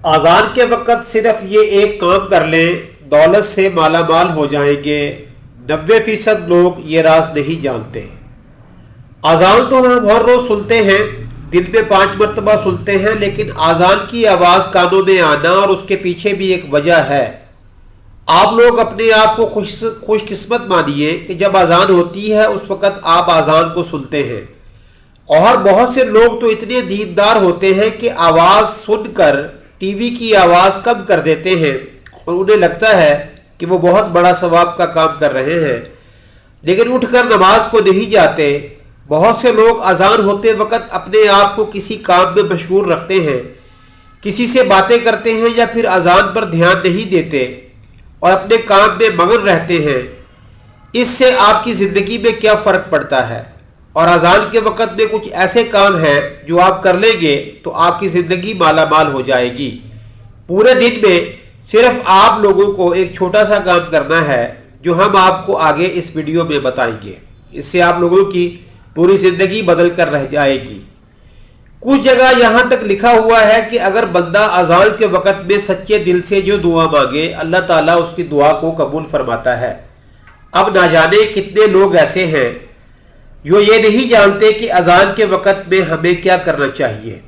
اذان کے وقت صرف یہ ایک کام کر لیں دولت سے مالا مال ہو جائیں گے، 90% لوگ یہ راز نہیں جانتے۔ اذان تو ہم ہر روز سنتے ہیں، دن میں 5 مرتبہ سنتے ہیں، لیکن اذان کی آواز کانوں میں آنا اور اس کے پیچھے بھی ایک وجہ ہے۔ آپ لوگ اپنے آپ کو خوش قسمت مانیے کہ جب اذان ہوتی ہے اس وقت آپ اذان کو سنتے ہیں، اور بہت سے لوگ تو اتنے دیندار ہوتے ہیں کہ آواز سن کر ٹی وی کی آواز کم کر دیتے ہیں اور انہیں لگتا ہے کہ وہ بہت بڑا ثواب کا کام کر رہے ہیں، لیکن اٹھ کر نماز کو نہیں جاتے۔ بہت سے لوگ اذان ہوتے وقت اپنے آپ کو کسی کام میں مشغول رکھتے ہیں، کسی سے باتیں کرتے ہیں یا پھر اذان پر دھیان نہیں دیتے اور اپنے کام میں مگن رہتے ہیں۔ اس سے آپ کی زندگی میں کیا فرق پڑتا ہے؟ اور اذان کے وقت میں کچھ ایسے کام ہیں جو آپ کر لیں گے تو آپ کی زندگی مالا مال ہو جائے گی۔ پورے دن میں صرف آپ لوگوں کو ایک چھوٹا سا کام کرنا ہے جو ہم آپ کو آگے اس ویڈیو میں بتائیں گے، اس سے آپ لوگوں کی پوری زندگی بدل کر رہ جائے گی۔ کچھ جگہ یہاں تک لکھا ہوا ہے کہ اگر بندہ اذان کے وقت میں سچے دل سے جو دعا مانگے اللہ تعالیٰ اس کی دعا کو قبول فرماتا ہے۔ اب نہ جانے کتنے لوگ ایسے ہیں جو یہ نہیں جانتے کہ اذان کے وقت میں ہمیں کیا کرنا چاہیے۔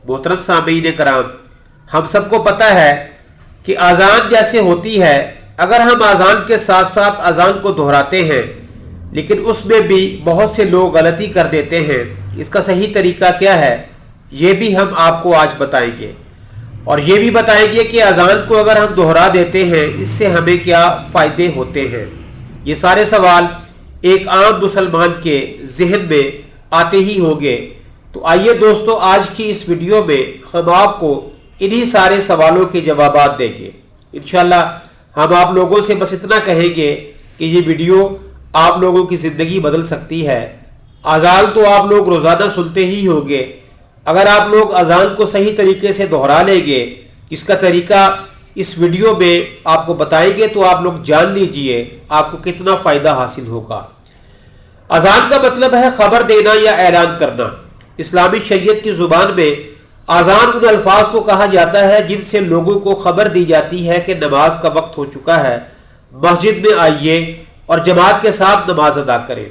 محترم سامعین کرام، ہم سب کو پتہ ہے کہ اذان جیسے ہوتی ہے، اگر ہم اذان کے ساتھ ساتھ اذان کو دہراتے ہیں لیکن اس میں بھی بہت سے لوگ غلطی کر دیتے ہیں، اس کا صحیح طریقہ کیا ہے یہ بھی ہم آپ کو آج بتائیں گے، اور یہ بھی بتائیں گے کہ اذان کو اگر ہم دہرا دیتے ہیں اس سے ہمیں کیا فائدے ہوتے ہیں۔ یہ سارے سوال ایک عام مسلمان کے ذہن میں آتے ہی ہوں گے، تو آئیے دوستو آج کی اس ویڈیو میں ہم آپ کو انہی سارے سوالوں کے جوابات دیں گے۔ انشاءاللہ ہم آپ لوگوں سے بس اتنا کہیں گے کہ یہ ویڈیو آپ لوگوں کی زندگی بدل سکتی ہے۔ اذان تو آپ لوگ روزانہ سنتے ہی ہوں گے، اگر آپ لوگ اذان کو صحیح طریقے سے دہرا لیں گے، اس کا طریقہ اس ویڈیو میں آپ کو بتائیں گے تو آپ لوگ جان لیجئے آپ کو کتنا فائدہ حاصل ہوگا۔ اذان کا مطلب ہے خبر دینا یا اعلان کرنا۔ اسلامی شریعت کی زبان میں اذان ان الفاظ کو کہا جاتا ہے جن سے لوگوں کو خبر دی جاتی ہے کہ نماز کا وقت ہو چکا ہے، مسجد میں آئیے اور جماعت کے ساتھ نماز ادا کریں۔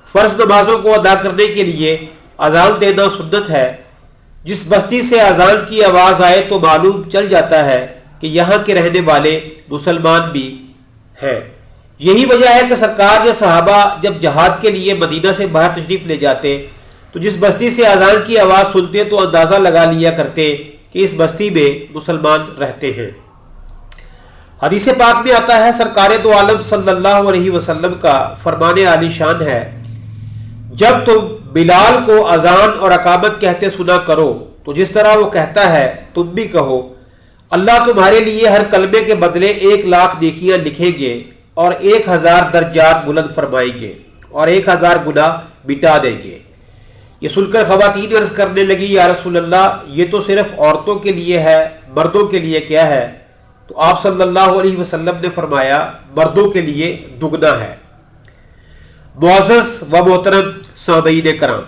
فرض نمازوں کو ادا کرنے کے لیے اذان دینا سنت ہے۔ جس بستی سے اذان کی آواز آئے تو معلوم چل جاتا ہے کہ یہاں کے رہنے والے مسلمان بھی ہیں۔ یہی وجہ ہے کہ سرکار یا صحابہ جب جہاد کے لیے مدینہ سے باہر تشریف لے جاتے تو جس بستی سے اذان کی آواز سنتے تو اندازہ لگا لیا کرتے کہ اس بستی میں مسلمان رہتے ہیں۔ حدیث پاک میں آتا ہے، سرکار دو عالم صلی اللہ علیہ وسلم کا فرمان عالی شان ہے، جب تم بلال کو اذان اور اقامت کہتے سنا کرو تو جس طرح وہ کہتا ہے تم بھی کہو، اللہ تمہارے لیے ہر کلمے کے بدلے 1,00,000 نیکیاں لکھیں گے اور 1,000 درجات بلند فرمائیں گے اور 1,000 گناہ مٹا دیں گے۔ یہ سن کر خواتین عرض کرنے لگی، یا رسول اللہ یہ تو صرف عورتوں کے لیے ہے، مردوں کے لیے کیا ہے؟ تو آپ صلی اللہ علیہ وسلم نے فرمایا مردوں کے لیے دگنا ہے۔ معزز و محترم سامعین کرام،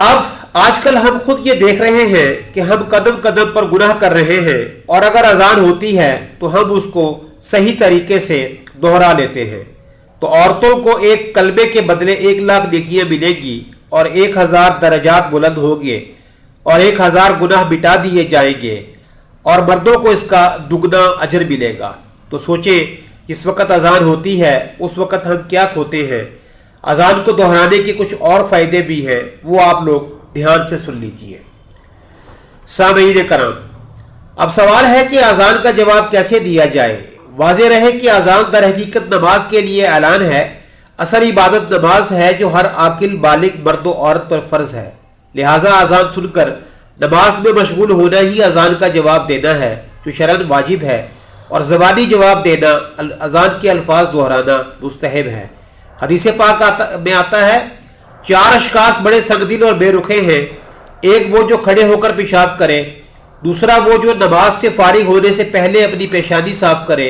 اب آج کل ہم خود یہ دیکھ رہے ہیں کہ ہم قدم قدم پر گناہ کر رہے ہیں، اور اگر اذان ہوتی ہے تو ہم اس کو صحیح طریقے سے دہرا لیتے ہیں، تو عورتوں کو ایک کلمے کے بدلے 1,00,000 نیکیاں ملیں گی اور 1,000 درجات بلند ہوں گے اور 1,000 گناہ مٹا دیے جائیں گے، اور مردوں کو اس کا دگنا اجر ملے گا۔ تو سوچیں جس وقت اذان ہوتی ہے اس وقت ہم کیا کھوتے ہیں۔ اذان کو دہرانے کے کچھ اور فائدے بھی ہیں، وہ آپ لوگ دھیان سے سن لیجئے۔ سامعین کرام، اب سوال ہے کہ اذان کا جواب کیسے دیا جائے۔ واضح رہے کہ اذان در حقیقت نماز کے لیے اعلان ہے، اصل عبادت نماز ہے جو ہر عاقل بالغ مرد و عورت پر فرض ہے، لہٰذا اذان سن کر نماز میں مشغول ہونا ہی اذان کا جواب دینا ہے جو شرعاً واجب ہے، اور زبانی جواب دینا، اذان کے الفاظ دہرانا مستحب ہے۔ حدیث پاک میں آتا ہے، 4 اشخاص بڑے سنگ دل اور بے رخے ہیں، ایک وہ جو کھڑے ہو کر پیشاب کرے، دوسرا وہ جو نماز سے فارغ ہونے سے پہلے اپنی پیشانی صاف کرے،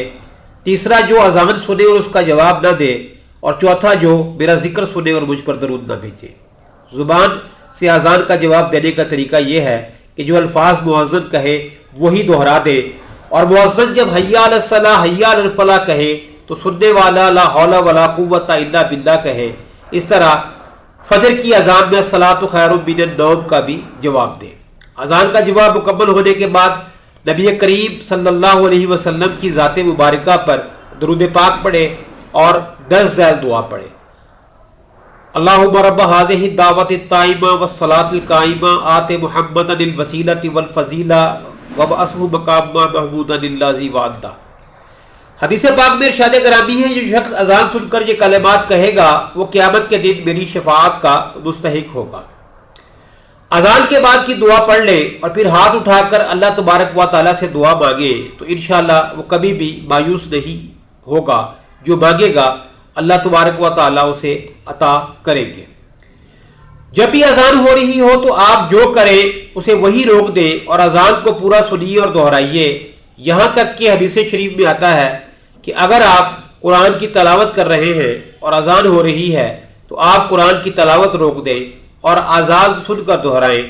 تیسرا جو اذان سنے اور اس کا جواب نہ دے، اور چوتھا جو میرا ذکر سنے اور مجھ پر درود نہ بھیجے۔ زبان سے اذان کا جواب دینے کا طریقہ یہ ہے کہ جو الفاظ مؤذن کہے وہی دہرا دے، اور مؤذن جب حی علی الصلاۃ حی علی الفلاح کہے تو سننے والا لا حول ولا قوت الا باللہ کہے۔ اس طرح فجر کی اذان میں الصلاۃ خیر من النوم کا بھی جواب دے۔ اذان کا جواب مکمل ہونے کے بعد نبی کریم صلی اللہ علیہ وسلم کی ذات مبارکہ پر درود پاک پڑھے اور 10 ذیل دعا پڑھے۔ اللہم رب هذه الدعوۃ التامہ والصلاۃ القائمہ آت محمدا الوسیلۃ والفضیلہ وابعثہ مقاما محمودا الذی وعدتہ۔ حدیث پاک میں ارشاد گرامی ہے، جو شخص اذان سن کر یہ کلمات کہے گا وہ قیامت کے دن میری شفاعت کا مستحق ہوگا۔ اذان کے بعد کی دعا پڑھ لے اور پھر ہاتھ اٹھا کر اللہ تبارک و تعالیٰ سے دعا مانگے تو انشاءاللہ وہ کبھی بھی مایوس نہیں ہوگا، جو مانگے گا اللہ تبارک و تعالیٰ اسے عطا کریں گے۔ جب بھی اذان ہو رہی ہو تو آپ جو کریں اسے وہی روک دیں اور اذان کو پورا سنیے اور دہرائیے، یہاں تک کہ حدیث شریف میں آتا ہے کہ اگر آپ قرآن کی تلاوت کر رہے ہیں اور اذان ہو رہی ہے تو آپ قرآن کی تلاوت روک دیں اور اذان سن کر دہرائیں۔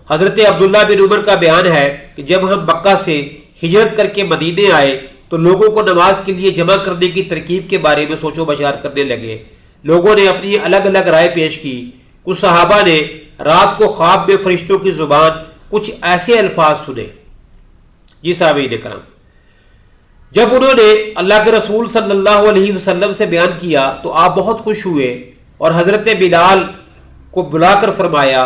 حضرت عبداللہ بن عمر کا بیان ہے کہ جب ہم مکہ سے ہجرت کر کے مدینے آئے تو لوگوں کو نماز کے لیے جمع کرنے کی ترکیب کے بارے میں سوچ و بچار کرنے لگے۔ لوگوں نے اپنی الگ الگ رائے پیش کی۔ کچھ صحابہ نے رات کو خواب میں فرشتوں کی زبان کچھ ایسے الفاظ سنے۔ جی صحابین کرام، جب انہوں نے اللہ کے رسول صلی اللہ علیہ وسلم سے بیان کیا تو آپ بہت خوش ہوئے اور حضرت بلال کو بلا کر فرمایا،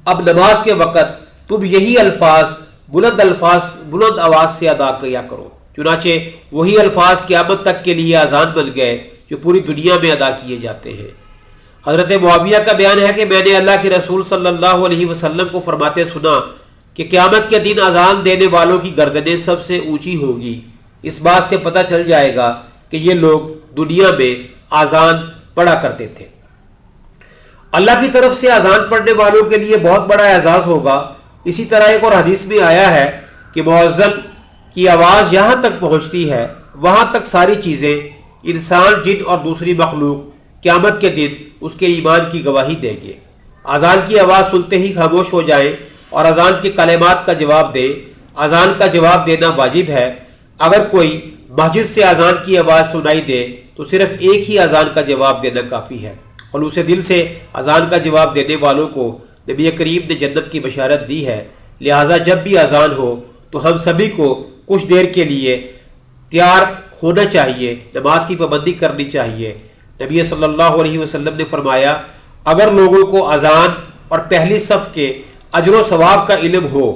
اب نماز کے وقت تم یہی الفاظ بلند آواز سے ادا کیا کرو۔ چنانچہ وہی الفاظ قیامت تک کے لیے اذان بن گئے جو پوری دنیا میں ادا کیے جاتے ہیں۔ حضرت معاویہ کا بیان ہے کہ میں نے اللہ کے رسول صلی اللہ علیہ وسلم کو فرماتے سنا کہ قیامت کے دن اذان دینے والوں کی گردنیں سب سے اونچی ہوگی۔ اس بات سے پتہ چل جائے گا کہ یہ لوگ دنیا میں اذان پڑھا کرتے تھے۔ اللہ کی طرف سے اذان پڑھنے والوں کے لیے بہت بڑا اعزاز ہوگا۔ اسی طرح ایک اور حدیث میں آیا ہے کہ مؤذن کی آواز جہاں تک پہنچتی ہے وہاں تک ساری چیزیں، انسان، جن اور دوسری مخلوق قیامت کے دن اس کے ایمان کی گواہی دیں گے۔ اذان کی آواز سنتے ہی خاموش ہو جائیں اور اذان کے کلمات کا جواب دیں۔ اذان کا جواب دینا واجب ہے۔ اگر کوئی مسجد سے اذان کی آواز سنائی دے تو صرف ایک ہی اذان کا جواب دینا کافی ہے۔ خلوص دل سے اذان کا جواب دینے والوں کو نبی کریم نے جنت کی بشارت دی ہے۔ لہٰذا جب بھی اذان ہو تو ہم سبھی کو کچھ دیر کے لیے تیار ہونا چاہیے، نماز کی پابندی کرنی چاہیے۔ نبی صلی اللہ علیہ وسلم نے فرمایا، اگر لوگوں کو اذان اور پہلی صف کے اجر و ثواب کا علم ہو،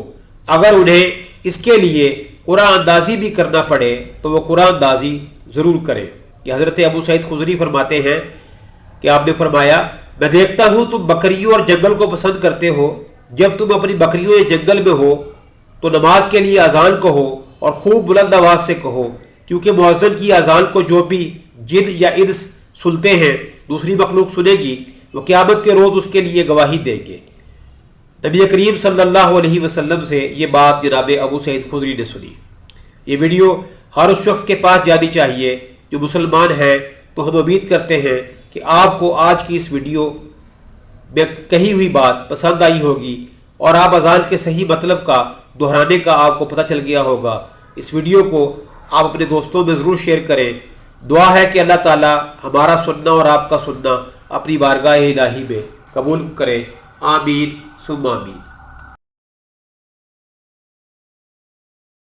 اگر انہیں اس کے لیے قرآن اندازی بھی کرنا پڑے تو وہ قرآن اندازی ضرور کریں۔ کہ حضرت ابو سعید خدری فرماتے ہیں کہ آپ نے فرمایا، میں دیکھتا ہوں تم بکریوں اور جنگل کو پسند کرتے ہو۔ جب تم اپنی بکریوں یا جنگل میں ہو تو نماز کے لیے اذان کہو اور خوب بلند آواز سے کہو، کیونکہ مؤذن کی اذان کو جو بھی جن یا انس سنتے ہیں دوسری مخلوق سنے گی، وہ قیامت کے روز اس کے لیے گواہی دیں گے۔ نبی کریم صلی اللہ علیہ وسلم سے یہ بات جناب ابو سعید خدری نے سنی۔ یہ ویڈیو ہر اس شخص کے پاس جانی چاہیے جو مسلمان ہے، تو ہم امید کرتے ہیں کہ آپ کو آج کی اس ویڈیو میں کہی ہوئی بات پسند آئی ہوگی اور آپ اذان کے صحیح مطلب کا دہرانے کا آپ کو پتہ چل گیا ہوگا۔ اس ویڈیو کو آپ اپنے دوستوں میں ضرور شیئر کریں۔ دعا ہے کہ اللہ تعالی ہمارا سننا اور آپ کا سننا اپنی بارگاہ الہی میں قبول کرے۔ آمین ثم آمین۔